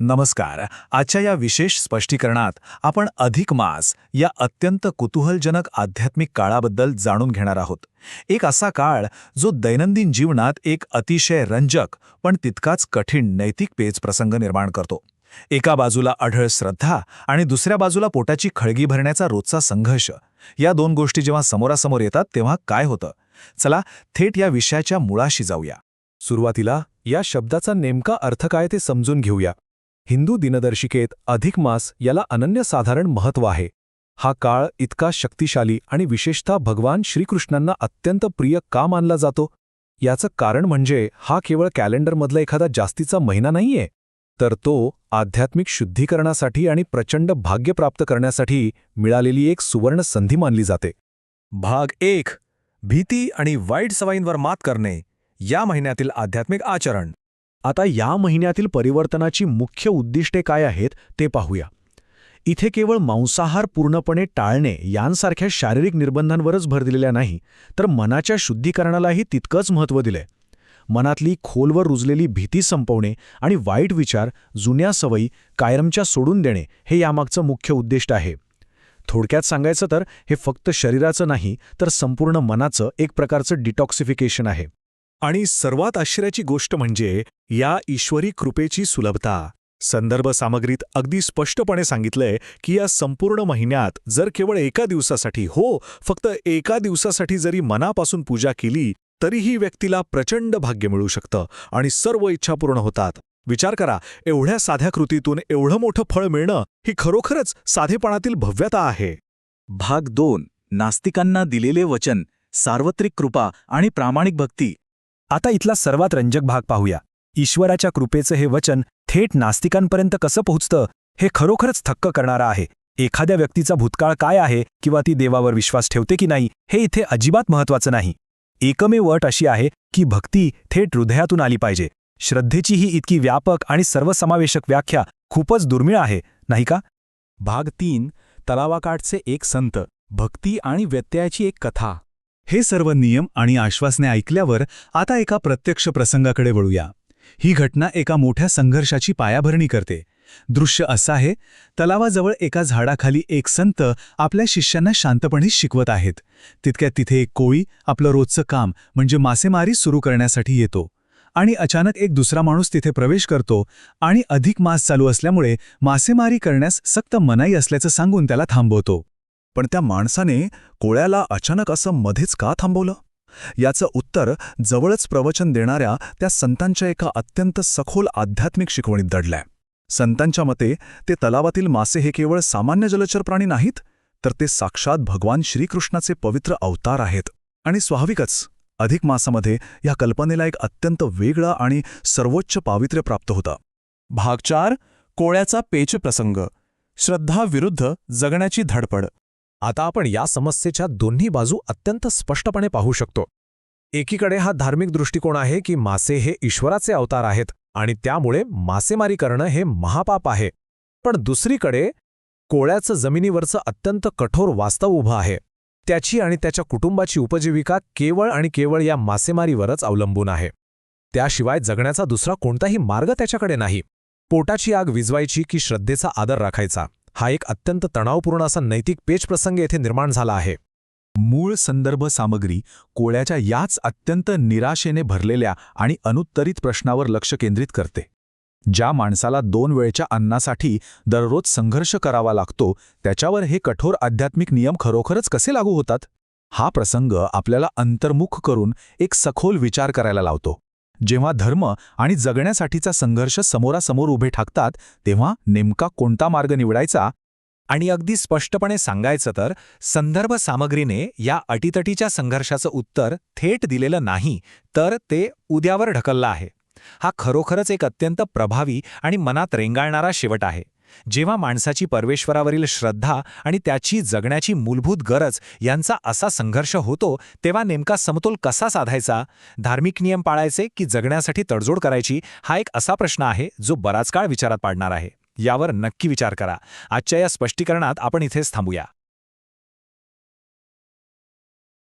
नमस्कार. आजच्या या विशेष स्पष्टीकरणात आपण अधिक मास या अत्यंत कुतूहलजनक आध्यात्मिक काळाबद्दल जाणून घेणार आहोत. एक असा काळ जो दैनंदिन जीवनात एक अतिशय रंजक पण तितकाच कठीण नैतिक पेच प्रसंग निर्माण करतो. एका बाजूला अढळ श्रद्धा आणि दुसऱ्या बाजूला पोटाची खळगी भरण्याचा रोजचा संघर्ष. या दोन गोष्टी जेव्हा समोरासमोर येतात तेव्हा काय होतं? चला थेट या विषयाच्या मुळाशी जाऊया. सुरुवातीला या शब्दाचा नेमका अर्थ काय ते समजून घेऊया. हिंदू दिनदर्शिकेत अधिक मास याला अनन्यसाधारण महत्त्व आहे. हा काळ इतका शक्तिशाली आणि विशेषतः भगवान श्रीकृष्णांना अत्यंत प्रिय का मानला जातो? याचं कारण म्हणजे हा केवळ कॅलेंडरमधला एखादा जास्तीचा महिना नाहीये, तर तो आध्यात्मिक शुद्धीकरणासाठी आणि प्रचंड भाग्य प्राप्त करण्यासाठी मिळालेली एक सुवर्ण संधी मानली जाते. भाग 1. भीती आणि वाईट सवयींवर मात करणे. या महिन्यातील आध्यात्मिक आचरण. आता या महिन्यातील परिवर्तनाची मुख्य उद्दिष्टे काय आहेत ते पाहूया. इथे केवळ मांसाहार पूर्णपणे टाळणे यांसारख्या शारीरिक निर्बंधांवरच भर दिलेला नाही, तर मनाच्या शुद्धीकरणालाही तितकंच महत्त्व दिलंय. मनातली खोलवर रुजलेली भीती संपवणे आणि वाईट विचार, जुन्या सवयी कायमच्या सोडून देणे हे यामागचं मुख्य उद्दिष्ट आहे. थोडक्यात सांगायचं तर हे फक्त शरीराचं नाही, तर संपूर्ण मनाचं एक प्रकारचं डिटॉक्सिफिकेशन आहे. आणि सर्वात आश्चर्याची गोष्ट म्हणजे या ईश्वरी कृपेची सुलभता. संदर्भ सामग्रीत अगदी स्पष्टपणे सांगितलंय की या संपूर्ण महिन्यात जर केवळ एका दिवसासाठी, फक्त एका दिवसासाठी जरी मनापासून पूजा केली तरीही व्यक्तीला प्रचंड भाग्य मिळू शकतं आणि सर्व इच्छा पूर्ण होतात. विचार करा, एवढ्या साध्या कृतीतून एवढं मोठं फळ मिळणं ही खरोखरच साधेपणातील भव्यता आहे. भाग 2. नास्तिकांना दिलेले वचन, सार्वत्रिक कृपा आणि प्रामाणिक भक्ती. आता इथला सर्वात रंजक भाग पाहूया. ईश्वराच्या कृपेचं हे वचन थेट नास्तिकांपर्यंत कसं पोहोचतं हे खरोखरच थक्क करणारं आहे. एखाद्या व्यक्तीचा भूतकाळ काय आहे किंवा ती देवावर विश्वास ठेवते की नाही हे इथे अजिबात महत्त्वाचं नाही. एकमेव अट अशी आहे की भक्ती थेट हृदयातून आली पाहिजे. श्रद्धेची ही इतकी व्यापक आणि सर्वसमावेशक व्याख्या खूपच दुर्मिळ आहे, नाही का? भाग 3. तलावाकाठचे एक संत, भक्ती आणि व्यत्ययाची एक कथा. हे सर्व नियम आणि आश्वासने ऐकल्यावर आता एका प्रत्यक्ष प्रसंगाकडे वळूया. ही घटना एका मोठ्या संघर्षाची पायाभरणी करते. दृश्य असं आहे, तलावाजवळ एका झाडाखाली एक संत आपल्या शिष्यांना शांतपणे शिकवत आहेत. तितक्यात तिथे एक कोळी आपलं रोजचं काम म्हणजे मासेमारी सुरू करण्यासाठी येतो आणि अचानक एक दुसरा माणूस तिथे प्रवेश करतो आणि अधिक मास चालू असल्यामुळे मासेमारी करण्यास सक्त मनाई असल्याचं सांगून त्याला थांबवतो. पण त्या माणसाने कोळ्याला अचानक असं मध्येच का थांबवलं? याचं उत्तर जवळच प्रवचन देणाऱ्या त्या संतांच्या एका अत्यंत सखोल आध्यात्मिक शिकवणीत दडलंय. संतांच्या मते ते तलावातील मासे हे केवळ सामान्य जलचर प्राणी नाहीत, तर ते साक्षात भगवान श्रीकृष्णाचे पवित्र अवतार आहेत. आणि स्वाभाविकच अधिक मासामध्ये या कल्पनेला एक अत्यंत वेगळा आणि सर्वोच्च पावित्र्य प्राप्त होता. भाग 4. कोळ्याचा पेच प्रसंग. श्रद्धा विरुद्ध जगण्याची धडपड. आता आपण या समस्येच्या दोन्ही बाजू अत्यंत स्पष्टपणे पाहू शकतो. एकीकडे हा धार्मिक दृष्टिकोन आहे की मासे हे ईश्वराचे अवतार आहेत आणि त्यामुळे मासेमारी करणं हे महापाप आहे. पण दुसरीकडे कोळ्याचं जमिनीवरचं अत्यंत कठोर वास्तव उभं आहे. त्याची आणि त्याच्या कुटुंबाची उपजीविका केवळ आणि केवळ या मासेमारीवरच अवलंबून आहे. त्याशिवाय जगण्याचा दुसरा कोणताही मार्ग त्याच्याकडे नाही. पोटाची आग विझवायची की श्रद्धेचा आदर राखायचा, हा एक अत्यंत तणावपूर्ण असा नैतिक पेच प्रसंग येथे निर्माण झाला आहे. मूळ संदर्भ सामग्री कोळ्याच्या याच अत्यंत निराशेने भरलेल्या आणि अनुत्तरित प्रश्नावर लक्ष केंद्रित करते. ज्या माणसाला 2 वेळच्या अन्नासाठी दररोज संघर्ष करावा लागतो, त्याच्यावर हे कठोर आध्यात्मिक नियम खरोखरच कसे लागू होतात? हा प्रसंग आपल्याला अंतर्मुख करून एक सखोल विचार करायला लावतो. जेव्हा धर्म आणि जगण्यासाठीचा संघर्ष समोरासमोर उभे ठाकतात, तेव्हा नेमका कोणता मार्ग निवडायचा? आणि अगदी स्पष्टपणे सांगायचं तर संदर्भ सामग्रीने या अटीतटीच्या संघर्षाचं उत्तर थेट दिलेलं नाही, तर ते उद्यावर ढकललं आहे. हा खरोखरच एक अत्यंत प्रभावी आणि मनात रेंगाळणारा शेवट आहे. जेव्हा माणसाची परमेश्वरावरील श्रद्धा आणि त्याची जगण्याची मूलभूत गरज यांचा असा संघर्ष होतो, तेव्हा नेमका समतोल कसा साधायचा? धार्मिक नियम पाळायचे की जगण्यासाठी तडजोड करायची? हा एक असा प्रश्न आहे जो बराच काळ विचारात पाडणार आहे. यावर नक्की विचार करा. आजच्या या स्पष्टीकरणात आपण इथेच थांबूया.